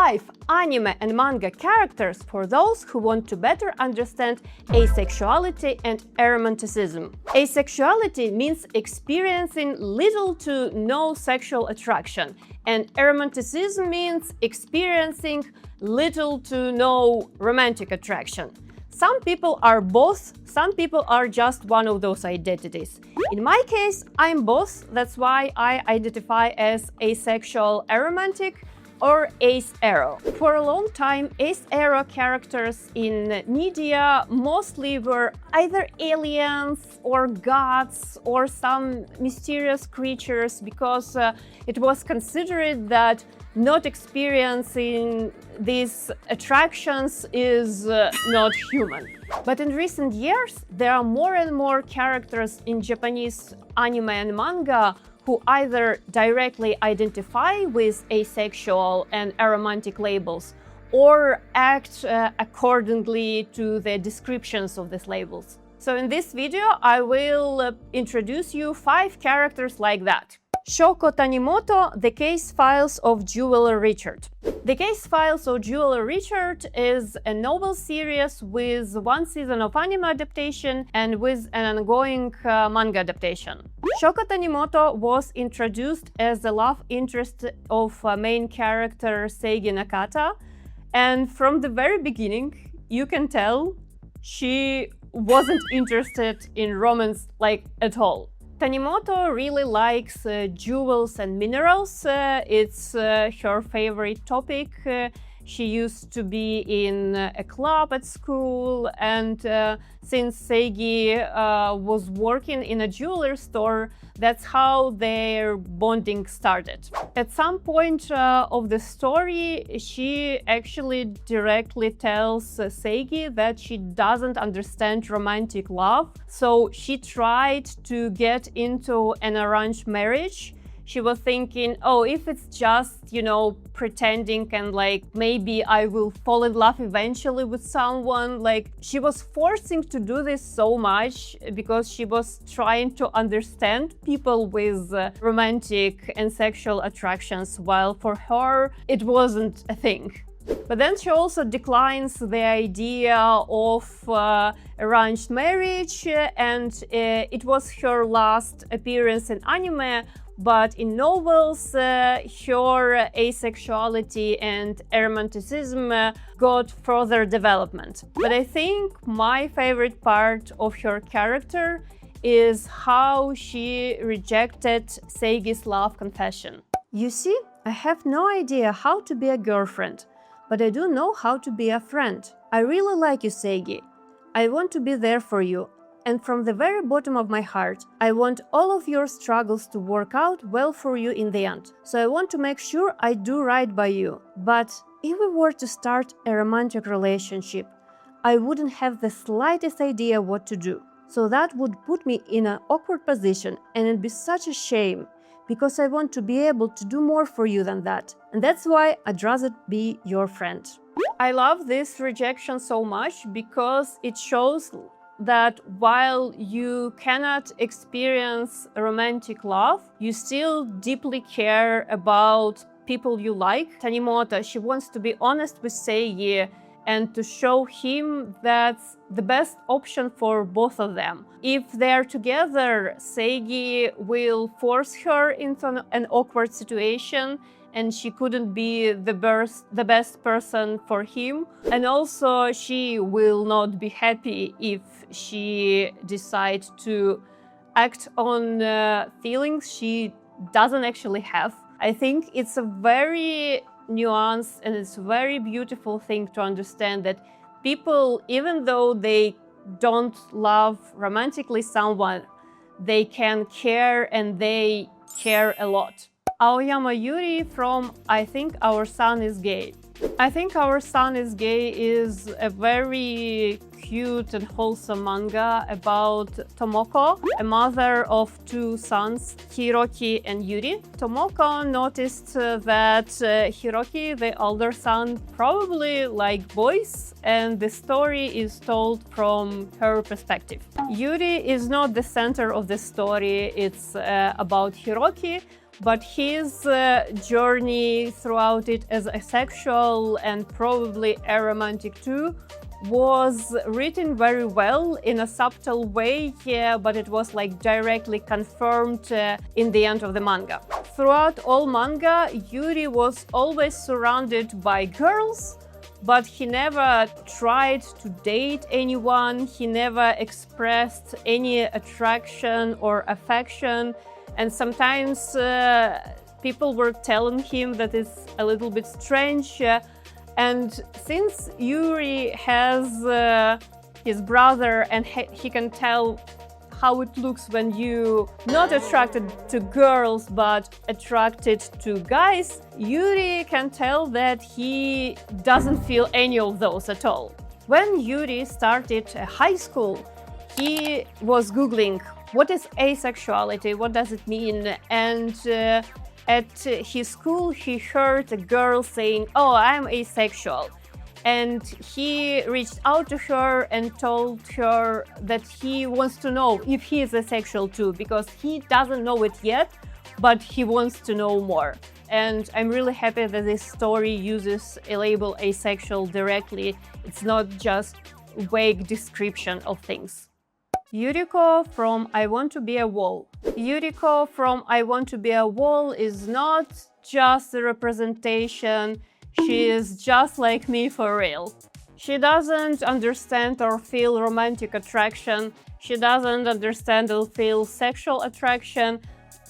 5 anime and manga characters for those who want to better understand asexuality and aromanticism. Asexuality means experiencing little to no sexual attraction, and aromanticism means experiencing little to no romantic attraction. Some people are both, some people are just one of those identities. In my case, I'm both, that's why I identify as asexual aromantic or ace-aro. For a long time, ace-aro characters in media mostly were either aliens or gods or some mysterious creatures, because it was considered that not experiencing these attractions is not human. But in recent years, there are more and more characters in Japanese anime and manga who either directly identify with asexual and aromantic labels or act accordingly to the descriptions of these labels. So in this video, I will introduce you 5 characters like that. Shouko Tanimoto, The Case Files of Jeweler Richard. The Case Files of Jeweler Richard is a novel series with 1 season of anime adaptation and with an ongoing manga adaptation. Shouko Tanimoto was introduced as the love interest of main character Seigi Nakata, and from the very beginning, you can tell she wasn't interested in romance at all. Tanimoto really likes jewels and minerals. It's her favorite topic. She used to be in a club at school, and since Seigi was working in a jewelry store, that's how their bonding started. At some point of the story, she actually directly tells Seigi that she doesn't understand romantic love, so she tried to get into an arranged marriage. She was thinking, oh, if it's just, pretending and maybe I will fall in love eventually with someone. She was forcing to do this so much because she was trying to understand people with romantic and sexual attractions, while for her it wasn't a thing. But then she also declines the idea of arranged marriage, and it was her last appearance in anime. But in novels, her asexuality and aromanticism got further development. But I think my favorite part of her character is how she rejected Seigi's love confession. You see, I have no idea how to be a girlfriend, but I do know how to be a friend. I really like you, Seigi. I want to be there for you. And from the very bottom of my heart, I want all of your struggles to work out well for you in the end. So I want to make sure I do right by you. But if we were to start a romantic relationship, I wouldn't have the slightest idea what to do. So that would put me in an awkward position, and it'd be such a shame, because I want to be able to do more for you than that. And that's why I'd rather be your friend. I love this rejection so much because it shows that while you cannot experience romantic love, you still deeply care about people you like. Tanimoto, she wants to be honest with Seigi and to show him that's the best option for both of them. If they're together, Seigi will force her into an awkward situation, and she couldn't be the best person for him. And also, she will not be happy if she decides to act on feelings she doesn't actually have. I think it's a very nuanced and it's a very beautiful thing to understand that people, even though they don't love romantically someone, they can care, and they care a lot. Aoyama Yuri from I Think Our Son is Gay. I Think Our Son is Gay is a very cute and wholesome manga about Tomoko, a mother of 2 sons, Hiroki and Yuri. Tomoko noticed that Hiroki, the older son, probably liked boys, and the story is told from her perspective. Yuri is not the center of the story, it's about Hiroki, but his journey throughout it as asexual and probably aromantic too was written very well in a subtle way, yeah, but it was like directly confirmed in the end of the manga. Throughout all manga, Yuri was always surrounded by girls, but he never tried to date anyone, he never expressed any attraction or affection, and sometimes people were telling him that it's a little bit strange. And since Yuri has his brother and he can tell how it looks when you not attracted to girls but attracted to guys, Yuri can tell that he doesn't feel any of those at all. When Yuri started high school, he was Googling what is asexuality, what does it mean, and at his school, he heard a girl saying, "Oh, I'm asexual." And he reached out to her and told her that he wants to know if he is asexual too, because he doesn't know it yet, but he wants to know more. And I'm really happy that this story uses a label asexual directly. It's not just a vague description of things. Yuriko from I Want to Be a Wall. Yuriko from I Want to Be a Wall is not just a representation, she is just like me for real. She doesn't understand or feel romantic attraction, she doesn't understand or feel sexual attraction,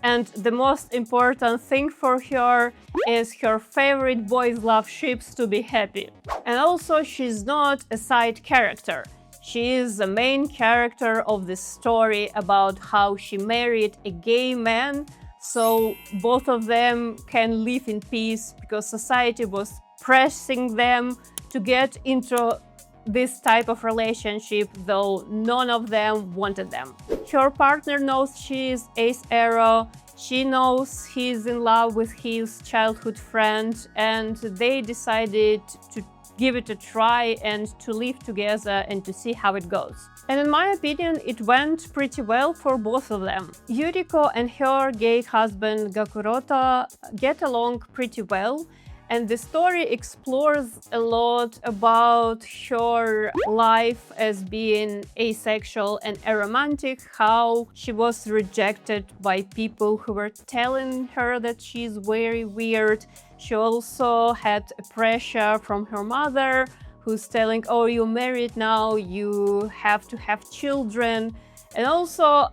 and the most important thing for her is her favorite boys love ships to be happy. And also she's not a side character. She is the main character of this story about how she married a gay man, so both of them can live in peace because society was pressing them to get into this type of relationship, though none of them wanted them. Her partner knows she is ace-aro, she knows he's in love with his childhood friend, and they decided to give it a try and to live together and to see how it goes. And in my opinion, it went pretty well for both of them. Yuriko and her gay husband Gakuroto get along pretty well, and the story explores a lot about her life as being asexual and aromantic, how she was rejected by people who were telling her that she's very weird. She also had pressure from her mother, who's telling, "Oh, you're married now, you have to have children." And also,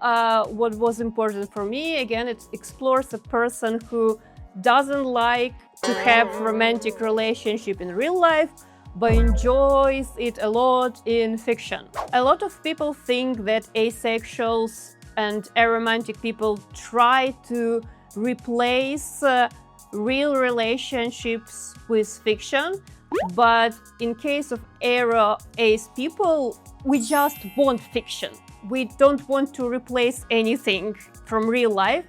what was important for me, again, it explores a person who doesn't like to have romantic relationship in real life, but enjoys it a lot in fiction. A lot of people think that asexuals and aromantic people try to replace real relationships with fiction, but in case of aroace people, we just want fiction. We don't want to replace anything from real life,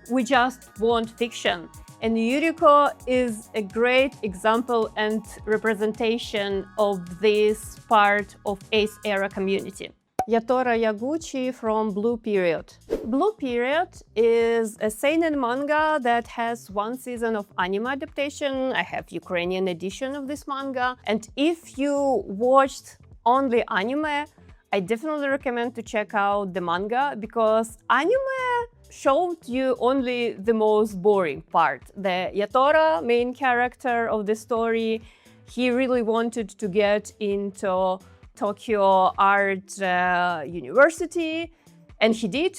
we just want fiction. And Yuriko is a great example and representation of this part of ace-era community. Yatora Yaguchi from Blue Period. Blue Period is a seinen manga that has one season of anime adaptation. I have Ukrainian edition of this manga. And if you watched only anime, I definitely recommend to check out the manga, because anime showed you only the most boring part. The Yatora, main character of the story, he really wanted to get into Tokyo Art University, and he did.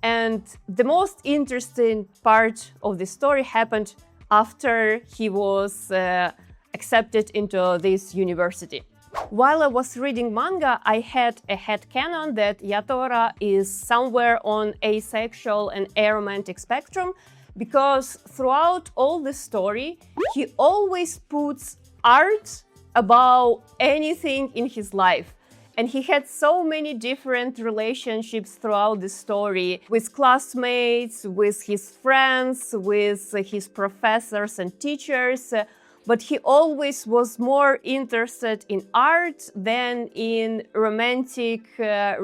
And the most interesting part of the story happened after he was accepted into this university. While I was reading manga, I had a headcanon that Yatora is somewhere on asexual and aromantic spectrum, because throughout all the story, he always puts art above anything in his life. And he had so many different relationships throughout the story, with classmates, with his friends, with his professors and teachers. but he always was more interested in art than in romantic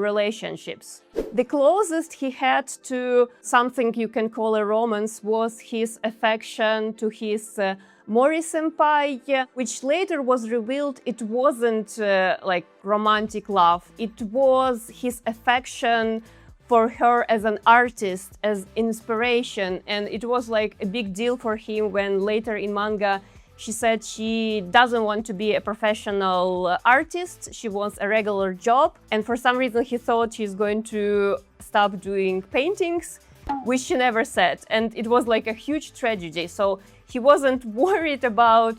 relationships. The closest he had to something you can call a romance was his affection to his Mori-senpai, which later was revealed it wasn't like romantic love. It was his affection for her as an artist, as inspiration, and it was like a big deal for him when later in manga she said she doesn't want to be a professional artist, she wants a regular job, and for some reason he thought she's going to stop doing paintings, which she never said, and it was like a huge tragedy. So he wasn't worried about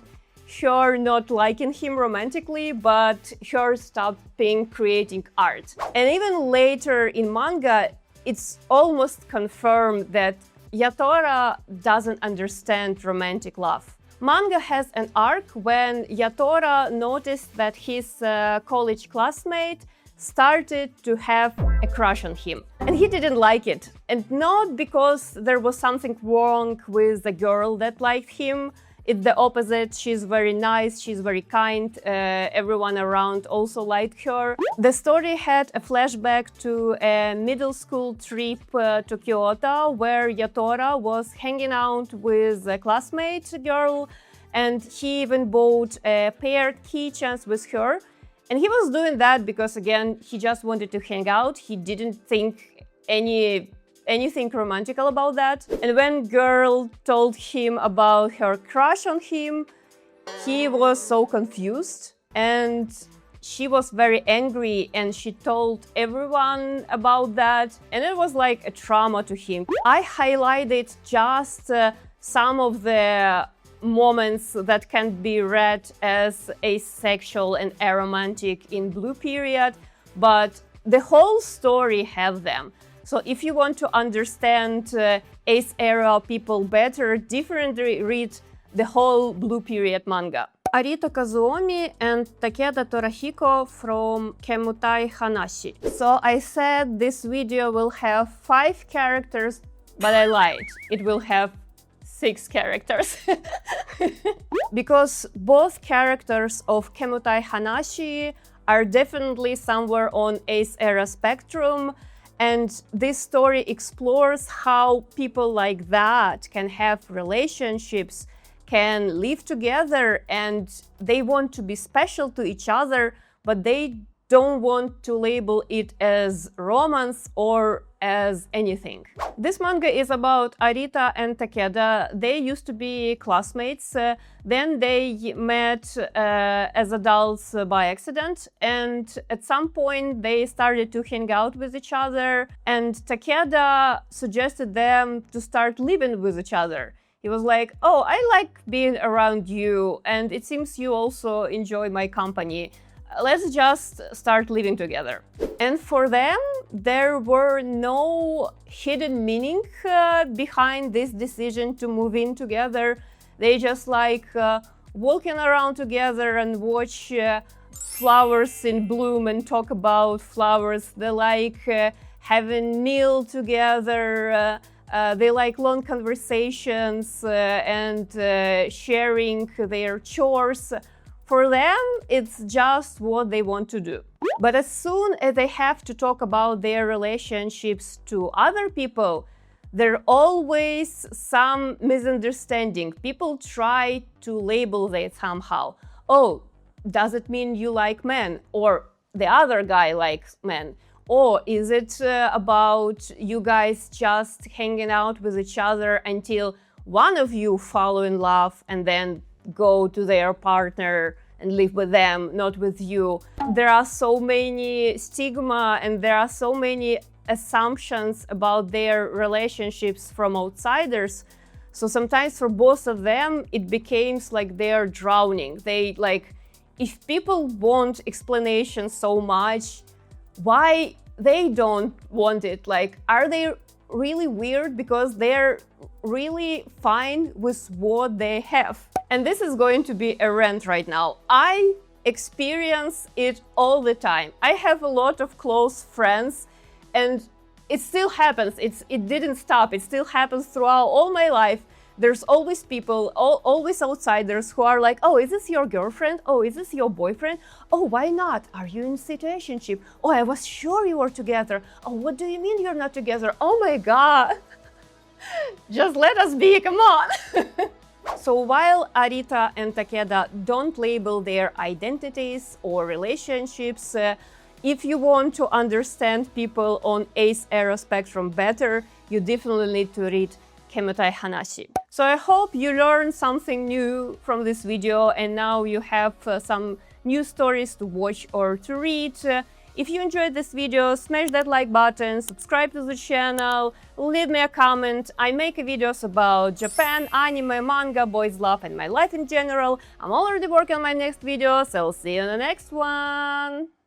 her not liking him romantically, but her stopping creating art. And even later in manga, it's almost confirmed that Yatora doesn't understand romantic love. Manga has an arc when Yatora noticed that his college classmate started to have a crush on him. And he didn't like it. And not because there was something wrong with the girl that liked him. It's the opposite. She's very nice, she's very kind, everyone around also liked her. The story had a flashback to a middle school trip to Kyoto, where Yatora was hanging out with a classmate girl, and he even bought a paired keychains with her. And he was doing that because, again, he just wanted to hang out. He didn't think anything romantical about that. And when girl told him about her crush on him, he was so confused and she was very angry, and she told everyone about that, and it was like a trauma to him. I highlighted just some of the moments that can be read as asexual and aromantic in Blue Period, but the whole story have them. So if you want to understand Ace era people better, differently read the whole Blue Period manga. Arita Kazuomi and Takeda Torahiko from Kemutai Hanashi. So I said this video will have 5 characters, but I lied. It will have 6 characters. Because both characters of Kemutai Hanashi are definitely somewhere on Ace era spectrum, and this story explores how people like that can have relationships, can live together, and they want to be special to each other, but they don't want to label it as romance or as anything. This manga is about Arita and Takeda. They used to be classmates, then they met as adults by accident, and at some point they started to hang out with each other, and Takeda suggested them to start living with each other. He was like, oh, I like being around you, and it seems you also enjoy my company. Let's just start living together. And for them, there were no hidden meaning behind this decision to move in together. They just like walking around together and watch flowers in bloom and talk about flowers. They like having meal together. They like long conversations and sharing their chores. For them, it's just what they want to do. But as soon as they have to talk about their relationships to other people, there's always some misunderstanding. People try to label that somehow. Oh, does it mean you like men? Or the other guy likes men? Or is it about you guys just hanging out with each other until one of you fall in love and then go to their partner and live with them, not with you? There are so many stigma and there are so many assumptions about their relationships from outsiders. So sometimes for both of them, it becomes like they're drowning. They like, if people want explanation so much, why they don't want it? Like, are they really weird because they're really fine with what they have? And this is going to be a rant right now. I experience it all the time. I have a lot of close friends and it still happens. It didn't stop. It still happens throughout all my life There's always people, always outsiders who are like, oh, is this your girlfriend? Oh, is this your boyfriend? Oh, why not? Are you in a situationship? Oh, I was sure you were together. Oh, what do you mean you're not together? Oh my God. Just let us be, come on. So while Arita and Takeda don't label their identities or relationships, if you want to understand people on ace-aro spectrum better, you definitely need to read Kemutai Hanashi. So I hope you learned something new from this video and now you have some new stories to watch or to read. If you enjoyed this video, smash that like button, subscribe to the channel, leave me a comment. I make videos about Japan, anime, manga, boys love and my life in general. I'm already working on my next video, so I'll see you in the next one!